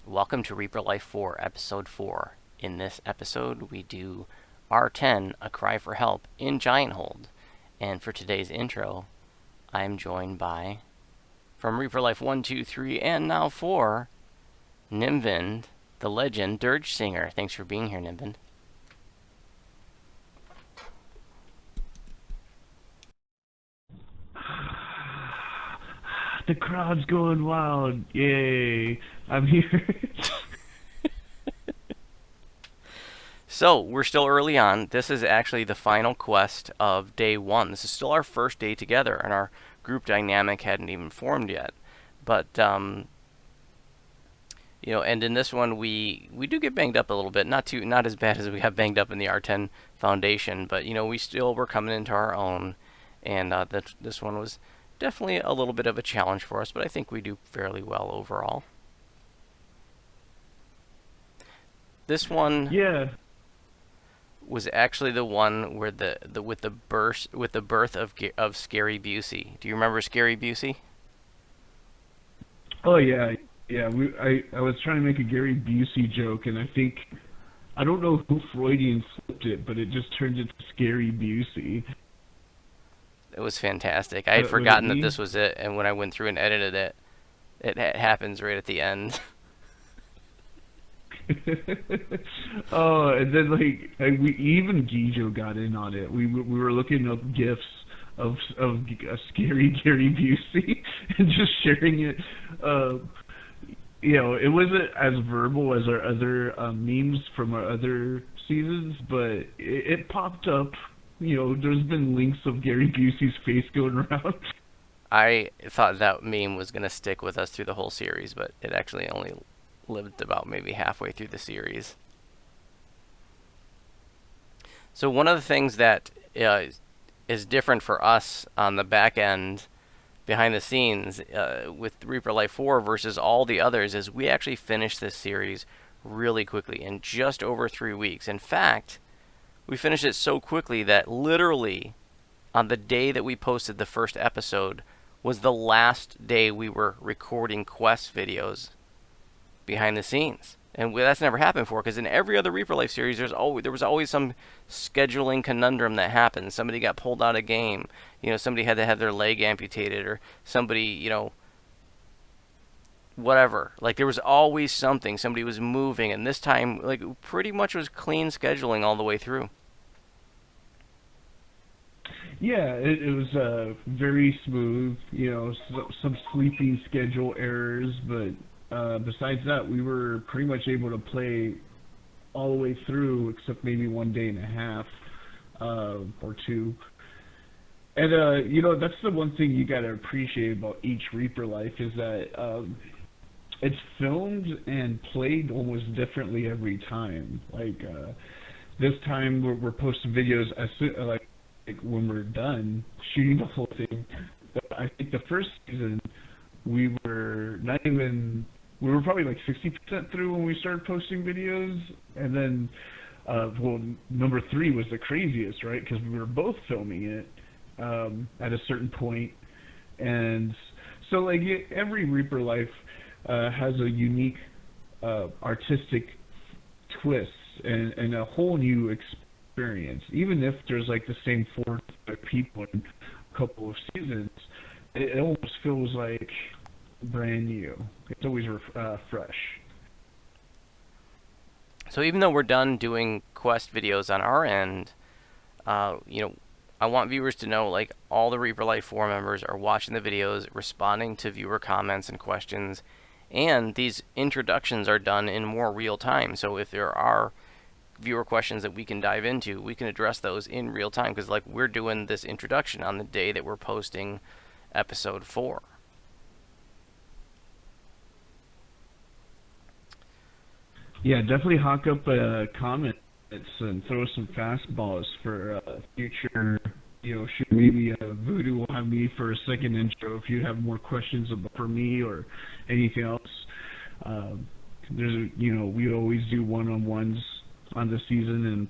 Welcome to Reaper Life 4, Episode 4. In this episode, we do R10 A Cry for Help in Gianthold. And for today's intro, I am joined by, from Reaper Life 1, 2, 3, and now 4, Nimvind, the legend dirge singer. Thanks for being here, Nimvind. The crowd's going wild. Yay. I'm here. So, we're still early on. This is actually the final quest of day 1. This is still our first day together, and our group dynamic hadn't even formed yet. But, and in this one we do get banged up a little bit. Not as bad as we got banged up in the R10 Foundation, but, we still were coming into our own. And this one was definitely a little bit of a challenge for us, but I think we do fairly well overall. This one Yeah. was actually the one where the with the birth of Scary Busey. Do you remember Scary Busey? Oh yeah. Yeah. I was trying to make a Gary Busey joke, and I don't know who Freudian flipped it, but it just turned into Scary Busey. It was fantastic. I had Was it forgotten that me? this was it, and when I went through and edited it, it happens right at the end. Oh, and then we even Gijo got in on it. We were looking up gifs of a scary Gary Busey and just sharing it. Uh, it wasn't as verbal as our other memes from our other seasons, but it popped up. There's been links of Gary Busey's face going around. I thought that meme was gonna stick with us through the whole series, but it actually only lived about maybe halfway through the series. So one of the things that is different for us on the back end, behind the scenes, with Reaper Life 4 versus all the others, is we actually finished this series really quickly in just over 3 weeks. In fact, we finished it so quickly that literally on the day that we posted the first episode was the last day we were recording quest videos behind the scenes. And that's never happened before, because in every other Reaper Life series, there was always some scheduling conundrum that happened. Somebody got pulled out of game. Somebody had to have their leg amputated, or somebody, whatever. Like, there was always something. Somebody was moving, and this time, pretty much was clean scheduling all the way through. Yeah, it was very smooth. Some sleeping schedule errors, but besides that, we were pretty much able to play all the way through, except maybe 1.5 days or two. And that's the one thing you gotta appreciate about each Reaper Life is that it's filmed and played almost differently every time. This time we're posting videos as soon, like when we're done shooting the whole thing. But I think the first season we were not even we were probably like 60% through when we started posting videos, and then number 3 was the craziest, right? Because we were both filming it at a certain point, and so every Reaper Life has a unique artistic twist and a whole new experience. Even if there's the same 4 people in a couple of seasons, it almost feels like brand new. It's always fresh. So even though we're done doing quest videos on our end, uh, you know, I want viewers to know, all the Reaper Life 4 members are watching the videos, responding to viewer comments and questions, and these introductions are done in more real time. So if there are viewer questions that we can dive into, we can address those in real time, because we're doing this introduction on the day that we're posting episode 4. Yeah, definitely hawk up comments and throw some fastballs for future. Shoot, maybe Voodoo will have me for a second intro if you have more questions for me or anything else. We always do one-on-ones on the season,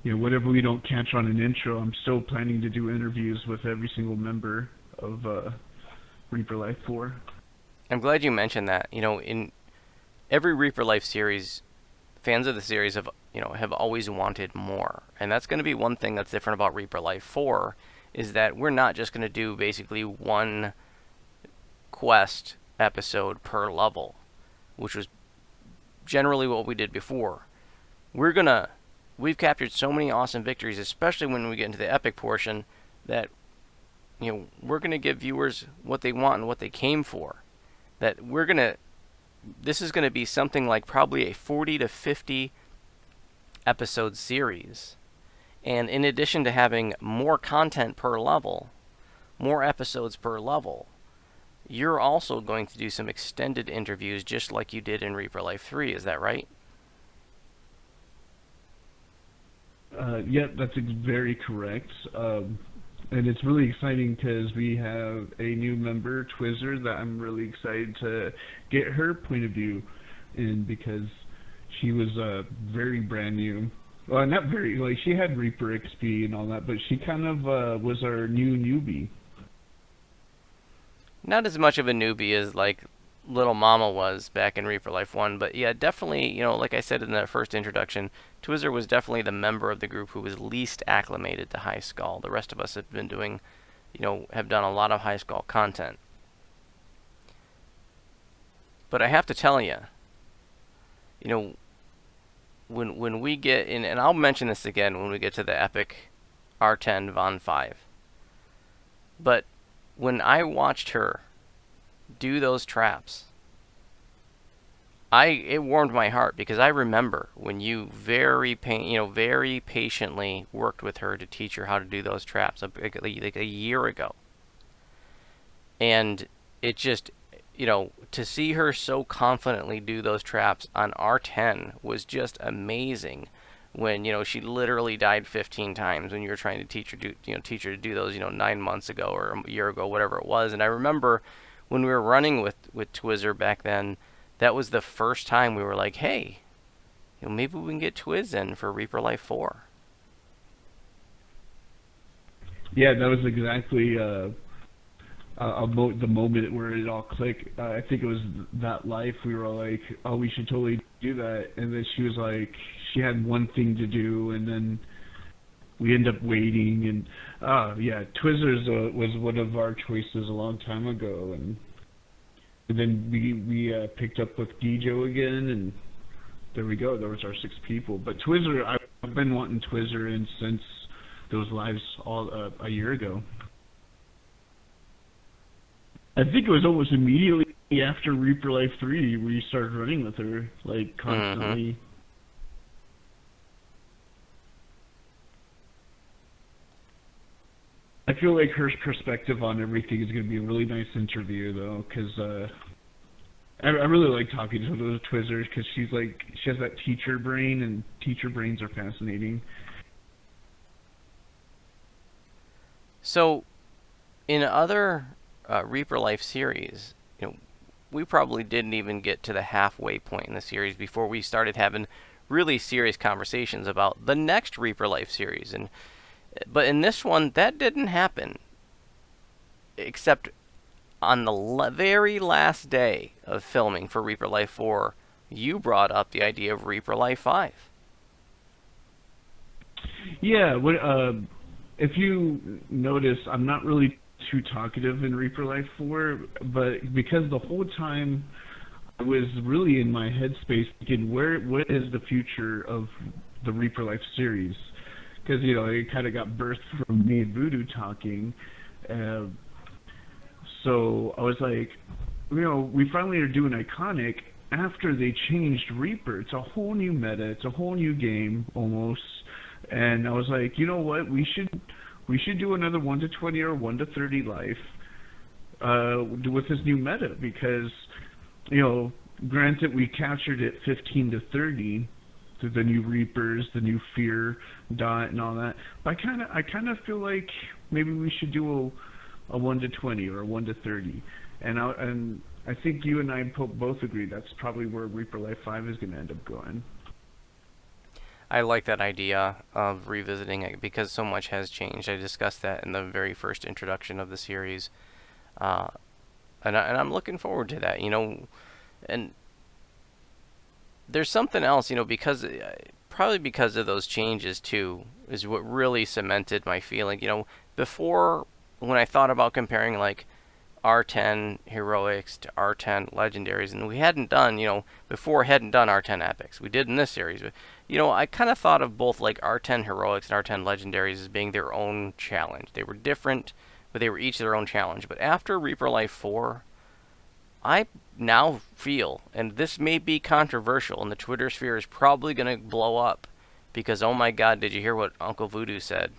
and whatever we don't catch on an intro, I'm still planning to do interviews with every single member of Reaper Life 4. I'm glad you mentioned that. In every Reaper Life series, fans of the series have always wanted more, and that's going to be one thing that's different about Reaper Life 4 is that we're not just going to do basically one quest episode per level, which was generally what we did before. We're gonna we've captured so many awesome victories, especially when we get into the epic portion, that we're gonna give viewers what they want and what they came for. That we're gonna This is gonna be something like probably a 40 to 50 episode series. And in addition to having more content per level, more episodes per level, you're also going to do some extended interviews just like you did in Reaper Life 3, is that right? Yeah, that's very correct. And it's really exciting because we have a new member, Twizzler, that I'm really excited to get her point of view in because she was very brand new. Well, not very, like she had Reaper XP and all that, but she kind of was our new newbie. Not as much of a newbie as like little Mama was back in Reaper Life 1, but yeah, definitely, like I said in the first introduction, Twizzler was definitely the member of the group who was least acclimated to High Skull. The rest of us have been doing, have done a lot of High Skull content. But I have to tell you, you know, when we get in, and I'll mention this again when we get to the epic R10 Von 5. But when I watched her do those traps, it warmed my heart because I remember when you very patiently worked with her to teach her how to do those traps like a year ago, and it just to see her so confidently do those traps on R10 was just amazing. When she literally died 15 times when you were trying to teach her to do those 9 months ago or a year ago, whatever it was. And I remember when we were running with Twizzler back then, that was the first time we were like, hey, maybe we can get Twiz in for Reaper Life 4. Yeah, that was exactly the moment where it all clicked. I think it was that life. We were all like, "Oh, we should totally do that." And then she was like, she had one thing to do, and then we end up waiting. And yeah, Twizzlers was one of our choices a long time ago, and then we picked up with Gijo again, and there we go. There was our 6 people. But Twizzler, I've been wanting Twizzler in since those lives all a year ago. I think it was almost immediately after Reaper Life 3 we started running with her, like, Mm-hmm. constantly. I feel like her perspective on everything is going to be a really nice interview, though, because I really like talking to those Twizzlers because she has that teacher brain, and teacher brains are fascinating. So, in other Reaper Life series, we probably didn't even get to the halfway point in the series before we started having really serious conversations about the next Reaper Life series. But in this one, that didn't happen, except on the very last day of filming for Reaper Life 4, you brought up the idea of Reaper Life 5. Yeah, if you notice, I'm not really too talkative in Reaper Life 4, but because the whole time I was really in my headspace thinking, what is the future of the Reaper Life series? Because, it kind of got birthed from me and Voodoo talking. Uh, so I was like, we finally are doing Iconic after they changed Reaper. It's a whole new meta. It's a whole new game, almost. And I was like, you know what? We should do another 1 to 20 or 1 to 30 life with this new meta because, granted we captured it 15 to 30 through the new Reapers, the new Fear dot, and all that. But I kind of feel like maybe we should do a 1 to 20 or a 1 to 30, and I think you and I both agree that's probably where Reaper Life 5 is going to end up going. I like that idea of revisiting it because so much has changed. I discussed that in the very first introduction of the series, uh, and I'm looking forward to that. And there's something else, because probably because of those changes too, is what really cemented my feeling. Before when I thought about comparing like R10 heroics to R10 legendaries, and we hadn't done, before hadn't done R10 epics. We did in this series, but I kind of thought of both like R10 heroics and R10 legendaries as being their own challenge. They were different, but they were each their own challenge. But after Reaper Life 4, I now feel, and this may be controversial, and the Twitter sphere is probably going to blow up because, oh my God, did you hear what Uncle Voodoo said?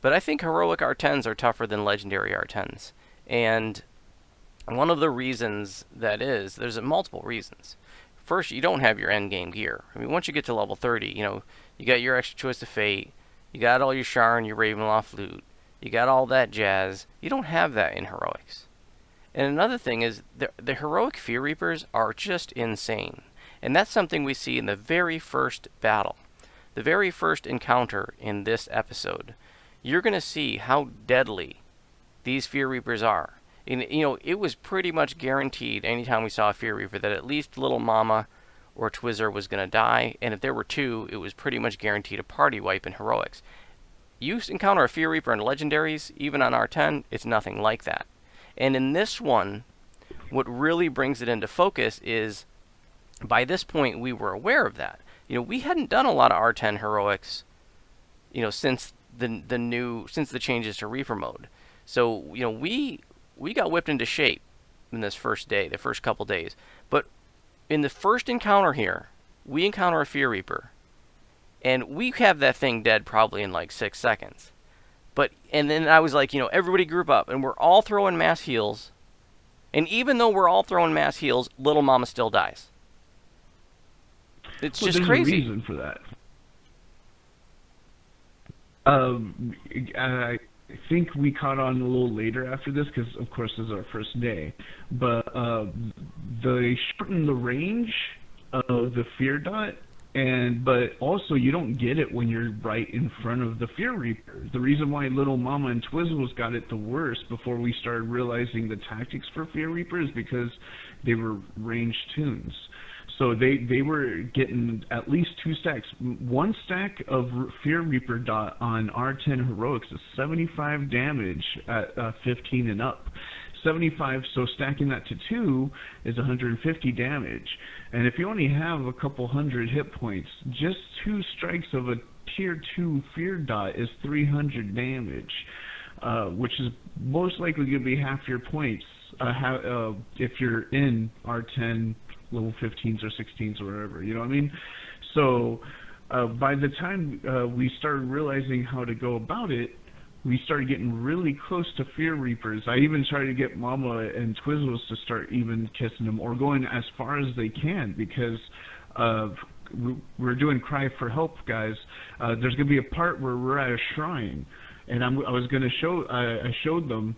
But I think heroic R10s are tougher than legendary R10s. And one of the reasons that is, there's multiple reasons. First, you don't have your end game gear. I mean, once you get to level 30, you got your extra choice of fate, you got all your Char and your Ravenloft loot, you got all that jazz. You don't have that in heroics. And another thing is, the heroic Fear Reapers are just insane. And that's something we see in the very first battle. The very first encounter in this episode. You're going to see how deadly these Fear Reapers are. And, it was pretty much guaranteed anytime we saw a Fear Reaper that at least Little Mama or Twizzer was going to die. And if there were two, it was pretty much guaranteed a party wipe in heroics. You encounter a Fear Reaper in legendaries, even on R10, it's nothing like that. And in this one, what really brings it into focus is, by this point, we were aware of that. We hadn't done a lot of R10 heroics, since since the changes to Reaper mode. So, we got whipped into shape in this first day, the first couple days. But in the first encounter here, we encounter a Fear Reaper, and we have that thing dead probably in like 6 seconds. And then I was like, everybody group up, and we're all throwing mass heals. And even though we're all throwing mass heals, Little Mama still dies. It's just crazy. There's a reason for that. I think we caught on a little later after this, because of course this is our first day. But they shortened the range of the Fear Dot. But also you don't get it when you're right in front of the Fear Reaper. The reason why Little Mama and Twizzles got it the worst before we started realizing the tactics for Fear Reaper is because they were ranged tunes. So they were getting at least 2 stacks. 1 stack of Fear Reaper dot on R10 heroics is 75 damage at 15 and up. 75, so stacking that to 2 is 150 damage. And if you only have a couple hundred hit points, just 2 strikes of a tier 2 Fear Dot is 300 damage, which is most likely going to be half your points if you're in R10 level 15s or 16s or whatever, you know what I mean? So by the time we started realizing how to go about it, we started getting really close to Fear Reapers. I even tried to get Mama and Twizzles to start even kissing them or going as far as they can, because we're doing Cry for Help, guys. There's going to be a part where we're at a shrine, and I was going to I showed them,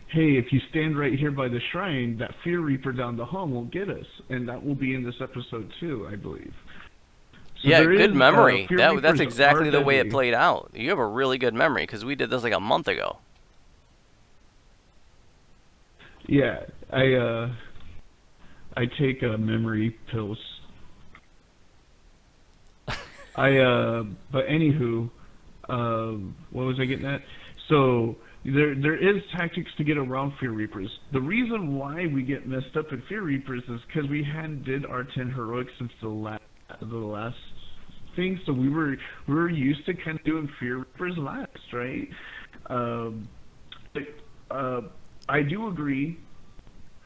hey, if you stand right here by the shrine, that Fear Reaper down the hall will get us, and that will be in this episode too, I believe. So yeah, good memory. That's Reapers exactly the way it deadly. played out. You have a really good memory because we did this like a month ago. Yeah, I take memory pills. But anywho, what was I getting at? So there is tactics to get around Fear Reapers. The reason why we get messed up at Fear Reapers is because we hadn't did R10 heroics since the last thing, so we were used to kind of doing Fear Reapers last, right? I do agree,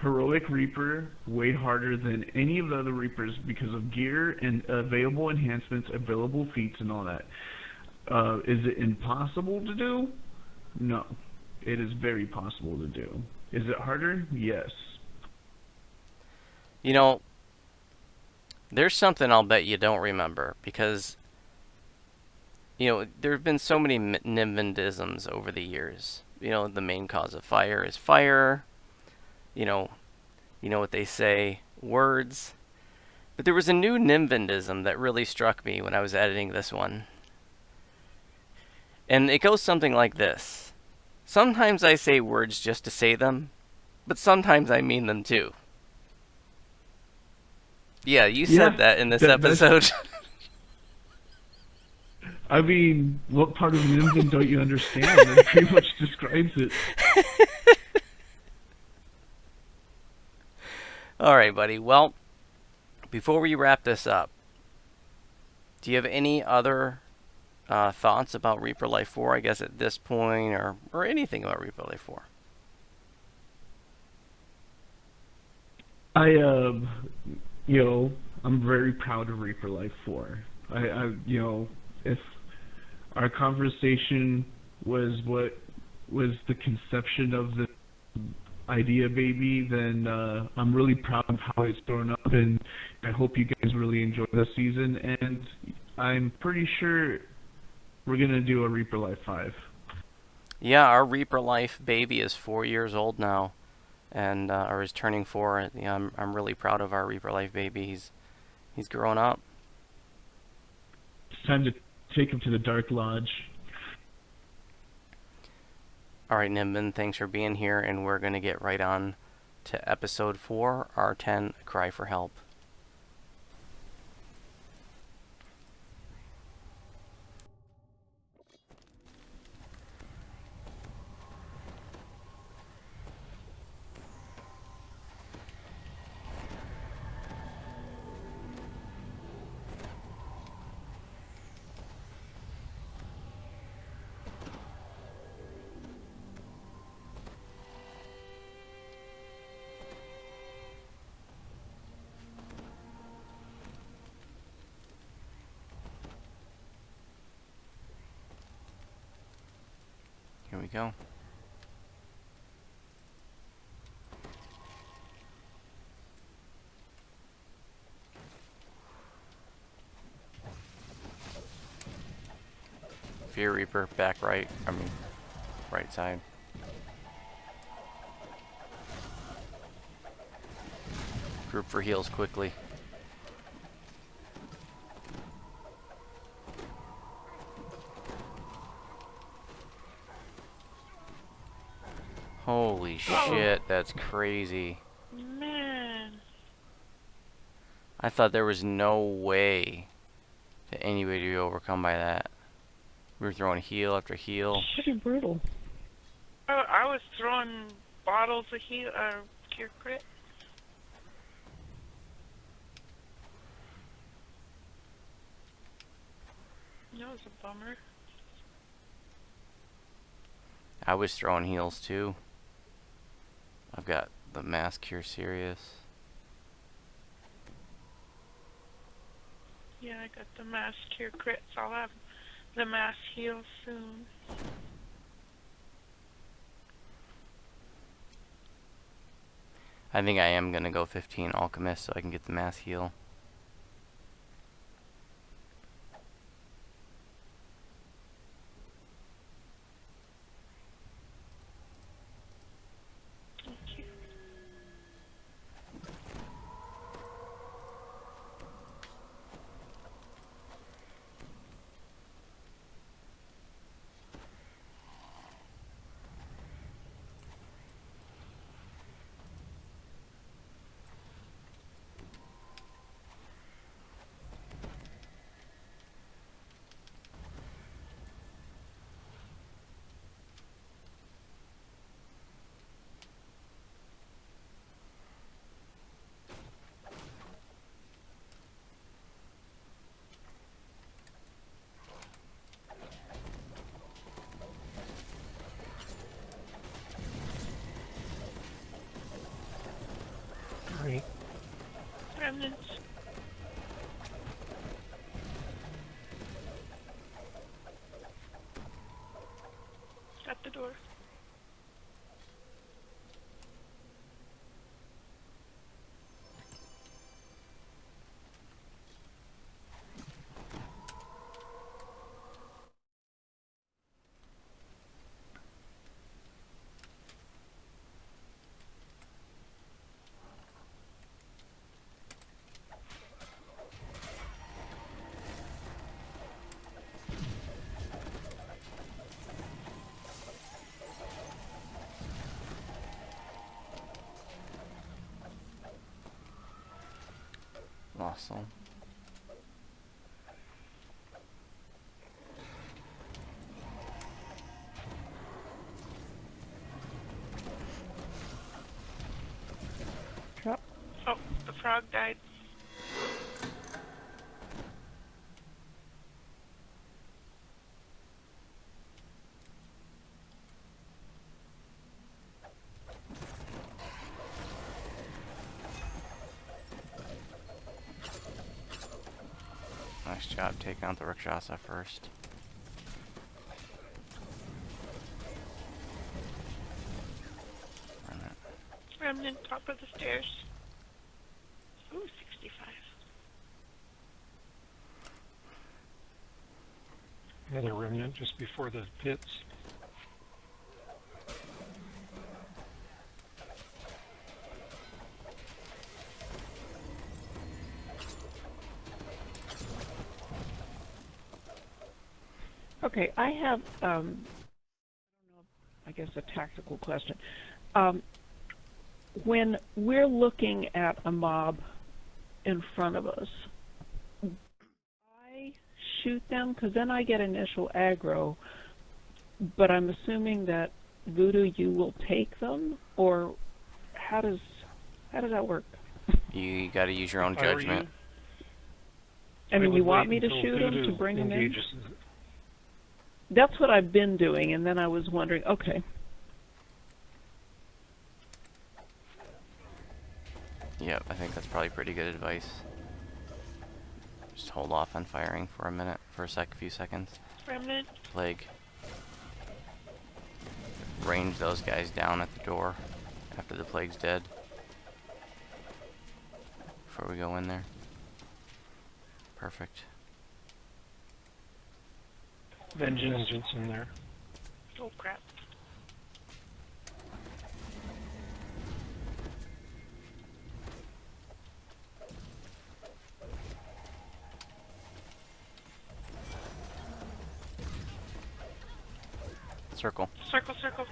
heroic Reaper way harder than any of the other Reapers because of gear and available enhancements, available feats, and all that. Is it impossible to do? No, it is very possible to do. Is it harder? Yes. There's something I'll bet you don't remember because, there have been so many Nimvindisms over the years. The main cause of fire is fire. You know what they say, words. But there was a new Nimvindism that really struck me when I was editing this one. And it goes something like this. Sometimes I say words just to say them, but sometimes I mean them too. Yeah, you said Yeah, that in this that's. episode. I mean, what part of Nimzin don't you understand? That pretty much describes it. All right, buddy. Well, before we wrap this up, do you have any other thoughts about Reaper Life 4, I guess, at this point, or anything about Reaper Life 4? I you know, I'm very proud of Reaper Life 4. If our conversation was what was the conception of the idea baby, then I'm really proud of how it's grown up, and I hope you guys really enjoy the season. And I'm pretty sure we're gonna do a Reaper Life 5. Yeah, our Reaper Life baby is 4 years old now, and or is turning 4. Yeah, I'm really proud of our Reaper Life baby. He's grown up. It's time to take him to the Dark Lodge. All right, Nimbin, thanks for being here, and we're gonna get right on to episode 4, R10 A Cry for Help. Here we go. Fear Reaper, back right. I mean, right side. Group for heals quickly. Holy shit, that's crazy. Man. I thought there was no way that anybody would be overcome by that. We were throwing heal after heal. Pretty brutal. Oh, I was throwing bottles of cure crit. That was a bummer. I was throwing heals too. I've got the Mass Cure Serious. Yeah, I got the mass cure crits. I'll have the mass heal soon. I think I am gonna go 15 Alchemist so I can get the Mass Heal. Thank you. Alright. Remnants. At the door. Hustle. Trap. Oh, the frog died. Nice job taking out the Rakshasa first. Run it. Remnant, top of the stairs. Ooh, 65. Another remnant just before the pits. Okay, I have, I guess a tactical question. When we're looking at a mob in front of us, I shoot them because then I get initial aggro, but I'm assuming that Voodoo, you will take them, or how does that work? You got to use your own If I were judgment. you, I mean, would you want wait me to until shoot 'em Voodoo to bring 'em in? engages. That's what I've been doing, and then I was wondering, okay, Yep, I think that's probably pretty good advice. Just hold off on firing for a minute, for a few seconds. Remnant. Plague. Range those guys down at the door after the plague's dead. Before we go in there. Perfect. Vengeance in there. Oh, crap. Circle. Circle, circle.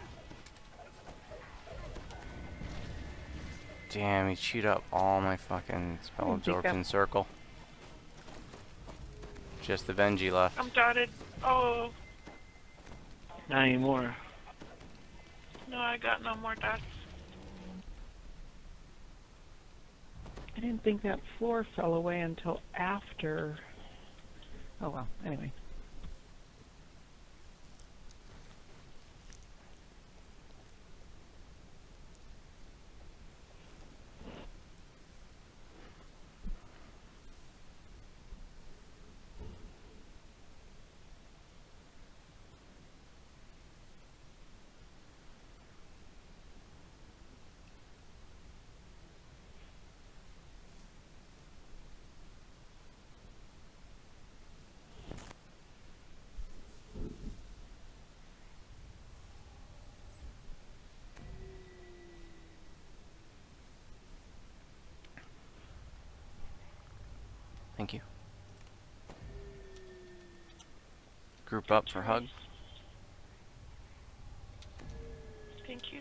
Damn, he chewed up all my fucking spell Didn't think absorption circle. Just the Benji left. I'm dotted. Oh, Not anymore. no, I got no more dots. I didn't think that floor fell away until after. Oh well, anyway. Thank you. Group up for hug. Thank you.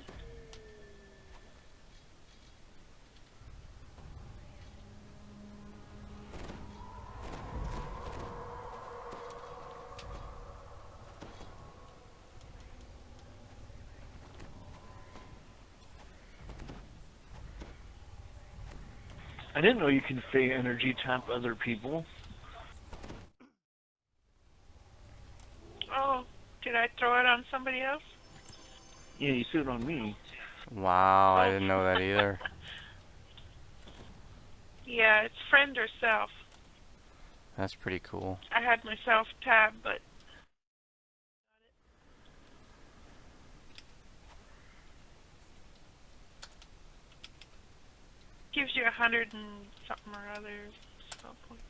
I didn't know you can fey energy tap other people. Oh, did I throw it on somebody else? Yeah, you threw it on me. Wow, I Oh. didn't know that either. Yeah, it's friend or self. That's pretty cool. I had myself tabbed, but gives you 100 and something or other spell points.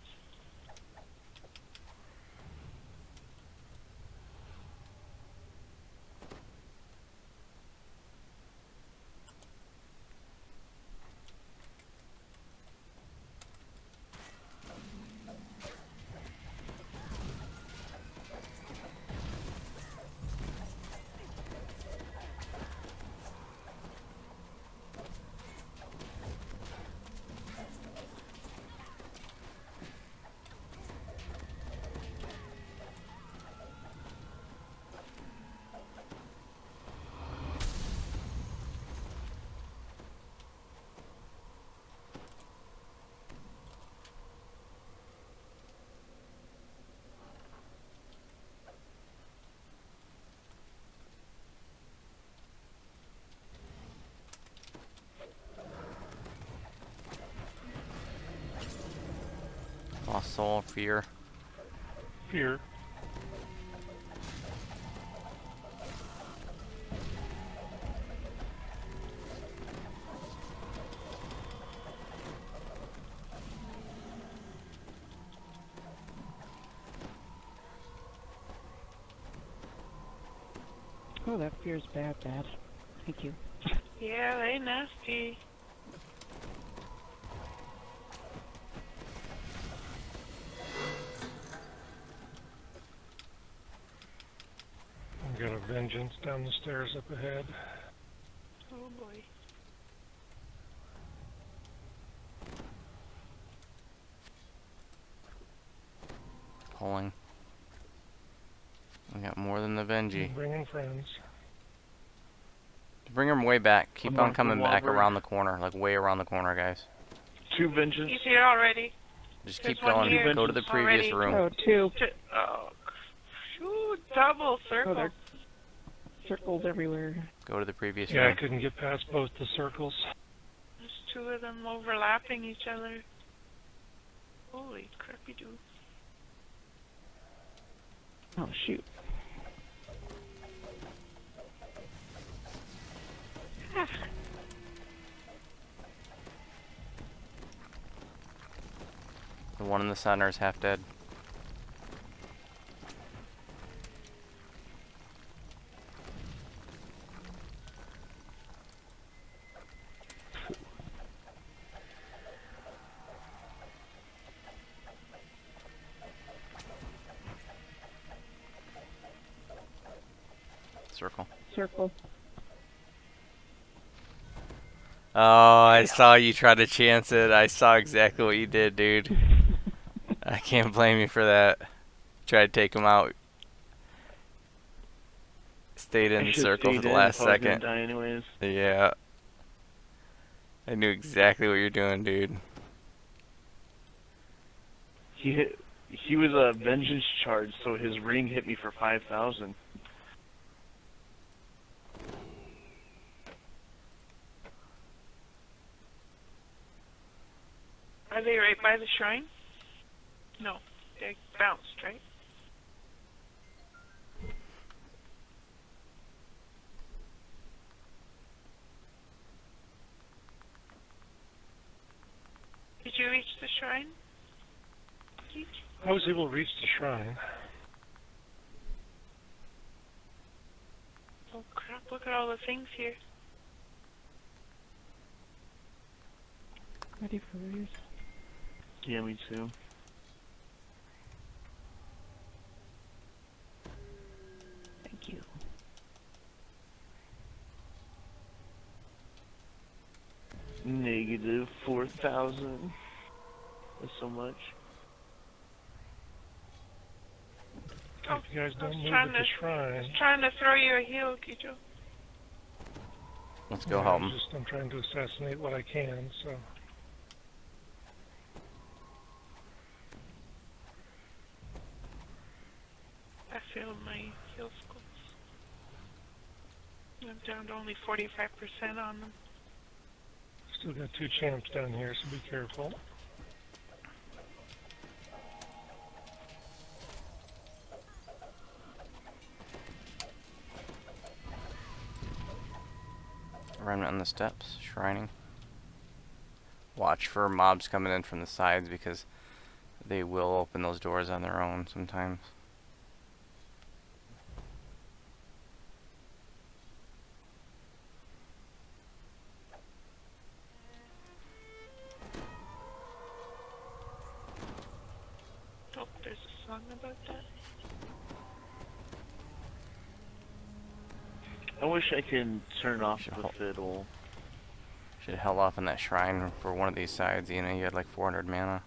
soul, fear. Fear. Oh, that fear's bad. Thank you. Yeah, they nasty. I've got a vengeance down the stairs up ahead. Oh boy. Pulling. We got more than the Benji. Bringing friends. Bring them way back. Keep on Unlock the coming back wobber. around the corner, like way around the corner, guys. 2 vengeance. He's here already. Just There's keep one going. here. Go to the previous Already. room. Oh, two. Oh, shoot, double circle. Oh, there are circles everywhere. Go to the previous Yeah, I room. couldn't get past both the circles. There's 2 of them overlapping each other. Holy crappy dude. Oh, shoot. The one in the center is half dead. Circle. Circle. Oh, I saw you try to chance it. I saw exactly what you did, dude. I can't blame you for that. Tried to take him out. Stayed in I the should've circle for stayed the in last if I was gonna second. die anyways. Yeah. I knew exactly what you're doing, dude. He was a vengeance charge, so his ring hit me for 5,000. Are they right by the shrine? No, they bounced, right? Did you reach the shrine? Keith? I was able to reach the shrine. Oh crap, look at all the things here. Ready for yours? Yeah, me too. Thank you. Negative 4,000. That's so much. Oh, If you guys I don't was move trying at the to- shrine. Trying to throw you a heal, Kijo. Let's go help him. I'm trying to assassinate what I can, so. I failed my heal schools. I'm down to only 45% on them. Still got 2 champs down here, so be careful. Remnant on the steps, shrining. Watch for mobs coming in from the sides because they will open those doors on their own sometimes. Oh, there's a song about that. I wish I could turn off Should the hold- fiddle. Should have held off on that shrine for one of these sides. You know, you had like 400 mana.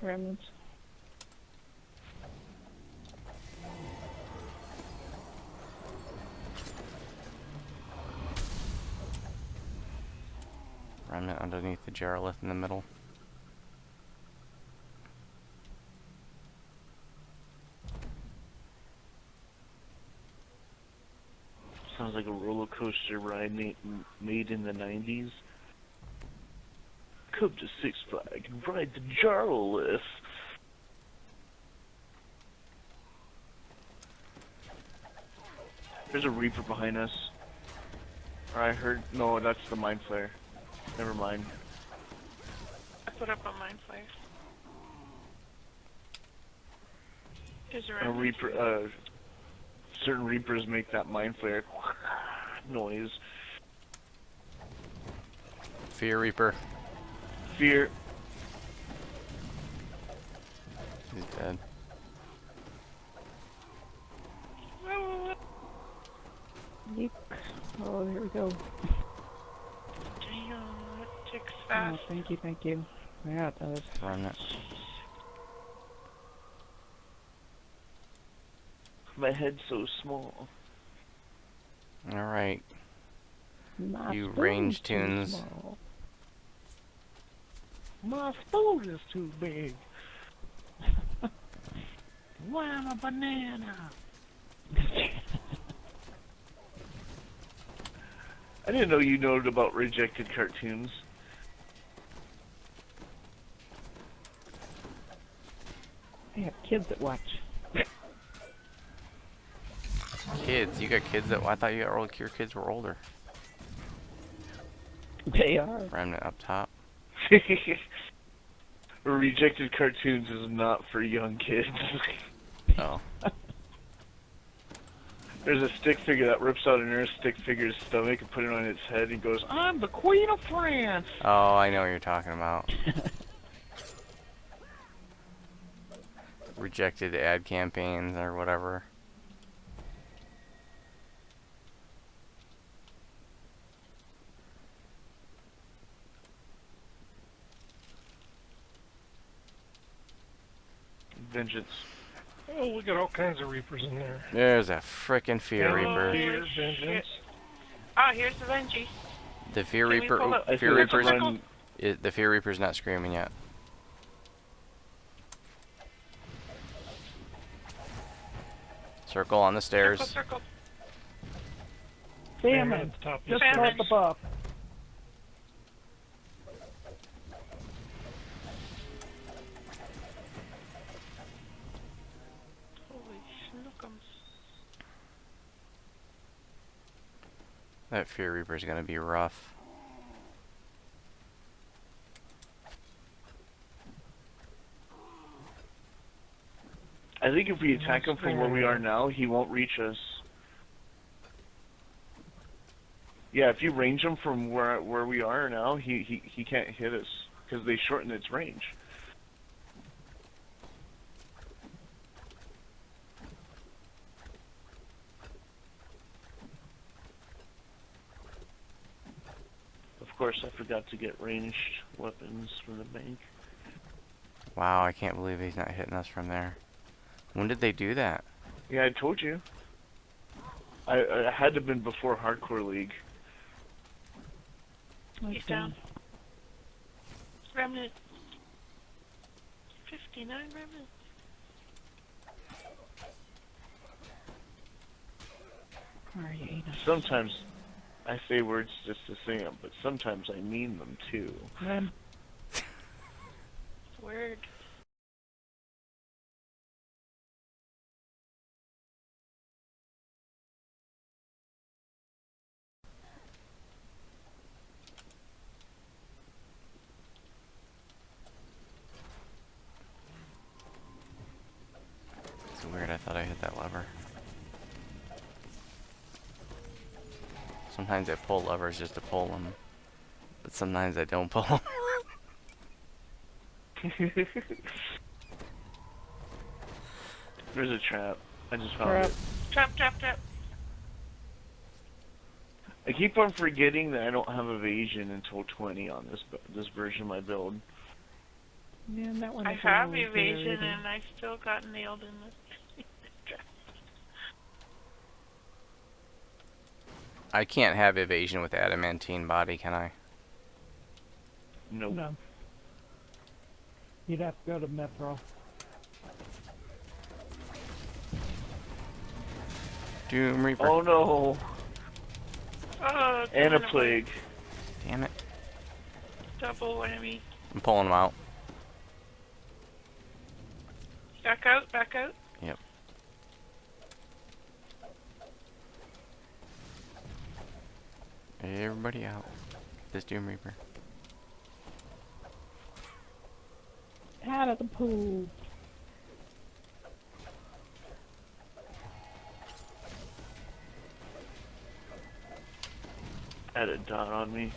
Remnants. Remnant underneath the Jarolith in the middle. Sounds like a roller coaster ride made in the 90s. Come to Six Flags and ride the Jarolith. There's a Reaper behind us. Or I heard... No, that's the Mind Flayer. Never mind. I put up a mine flare. Is there A Reaper, certain Reapers make that Mind Flayer noise. Fear Reaper. Fear. He's dead. Yeek. Oh, here we go. Damn, it ticks Oh, fast. thank you, thank you. Yeah, it does. Remnant. My head's so small. Alright. My You spoon's range too tunes. small. My spoon is too big. Why am a banana? I didn't know you know about rejected cartoons. I have kids that watch. Kids. You got kids that... I thought you got all your kids were older. They are. Remnant up top. Rejected cartoons is not for young kids. Oh. There's a stick figure that rips out another stick figure's stomach and put it on its head and goes, I'm the Queen of France! Oh, I know what you're talking about. Rejected ad campaigns or whatever. Vengeance. Oh, we got all kinds of Reapers in there. There's a frickin' Fear Reaper. Fear, Shit. vengeance. Ah, here's the Vengie. The Fear Can we Reaper... pull oop, it? I Fear think that's Reaper's... when The Fear Reaper's not screaming yet. Circle on the stairs. Circle, circle. Famine Famine. at the top of Just the Famine. like the buff. Holy snookums. That Fear Reaper's gonna be rough. I think if we attack him from where we are now, he won't reach us. Yeah, if you range him from where we are now, he can't hit us because they shorten its range. Of course, I forgot to get ranged weapons for the bank. Wow, I can't believe he's not hitting us from there. When did they do that? Yeah, I told you. I had to have been before Hardcore League. He's down. Remnant. 59 remnant. Hyena. Sometimes I say words just to say them, but sometimes I mean them too. Rem. Word. It's weird, I thought I hit that lever. Sometimes I pull levers just to pull them, but sometimes I don't pull them. There's a trap. I just found Trap. it. Trap, trap, trap. I keep on forgetting that I don't have evasion until 20 on this version of my build. Man, that one I is a have little evasion weird. and I still got nailed in the trap. I can't have evasion with adamantine body, can I? Nope. No. You'd have to go to Metro. Doom Reaper. Oh no! Oh, And a damn it, plague. Damn it. double whammy. I'm pulling them out. Back out, back out. Yep. Everybody out. This Doom Reaper. Out of the pool. Had a dot on me.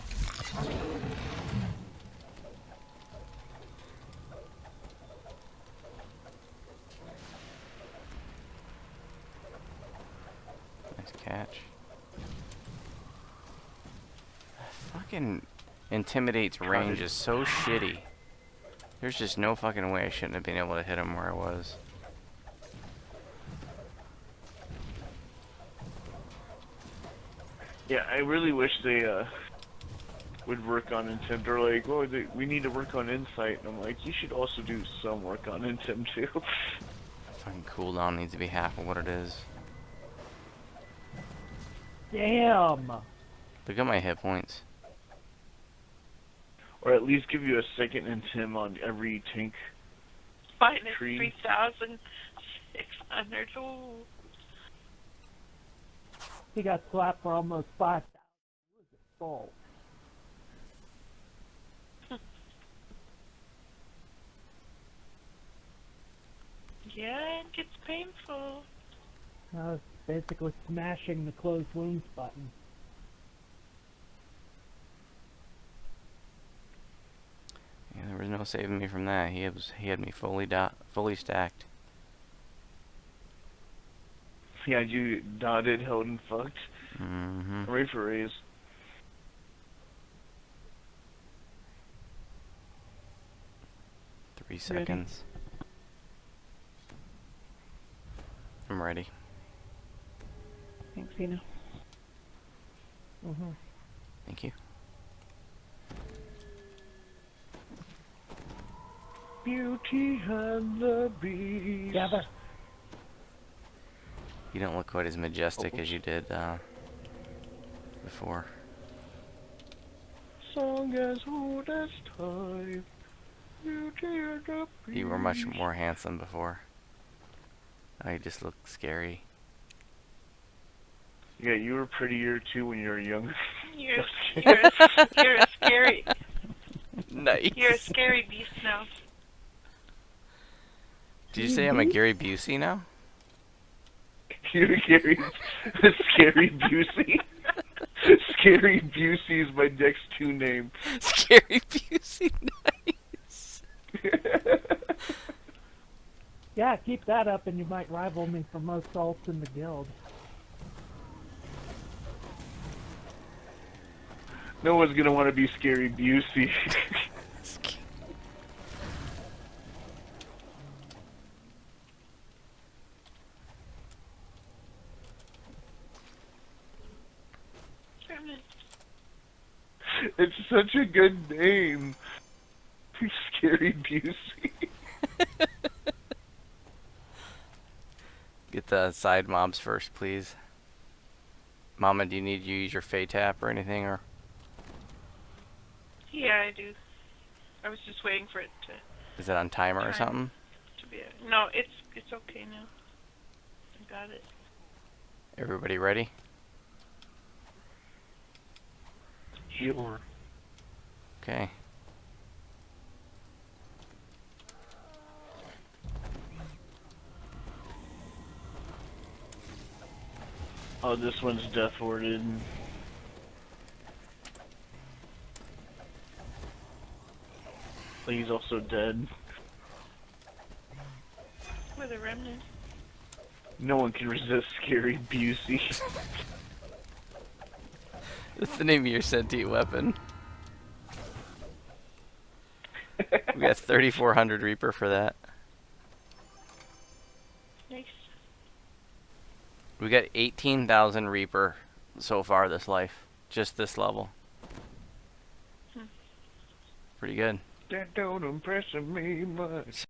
Nice catch. Fucking Intimidate's range is so shitty. There's just no fucking way I shouldn't have been able to hit him where I was. Yeah, I really wish they would work on intim. They're like, oh, we need to work on insight. And I'm like, you should also do some work on intim too. Fucking cooldown needs to be half of what it is. Damn! Look at my hit points. Or at least give you a second intim on every tank. Minus Tree. 3,600. Oh. He got slapped for almost 5,000. Soul. Yeah, it gets painful. I was basically smashing the closed wounds button. Yeah, there was no saving me from that. He had me fully stacked. Yeah, you dotted, held, and fucked. Mm-hmm. Ready for raise. Three seconds. I'm ready. Thanks, Ina. Mm-hmm. Thank you. Beauty and the Beast. Gather. You don't look quite as majestic as you did before. Song as old as time. Beauty and the Beast. You were much more handsome before. Now you just look scary. Yeah, you were prettier too when you were younger. You're a scary. Nice. You're a scary beast now. Did you say I'm a Gary Busey now? You're Scary Busey. Scary Busey is my next two name. Scary Busey, nice. Yeah, keep that up and you might rival me for most ults in the guild. No one's gonna want to be Scary Busey. It's such a good name. Scary Busey. Get the side mobs first, please. Mama, do you need to use your Fey tap or anything, or? Yeah, I do. I was just waiting for it Is it on timer or something? to be. No, it's okay now. I got it. Everybody ready? Sure. Okay. Oh, this one's death warded. He's also dead. With a remnant. No one can resist Scary Busey. That's the name of your sentient weapon. We got 3,400 Reaper for that. Nice. We got 18,000 Reaper so far this life. Just this level. Pretty good. That don't impress me much.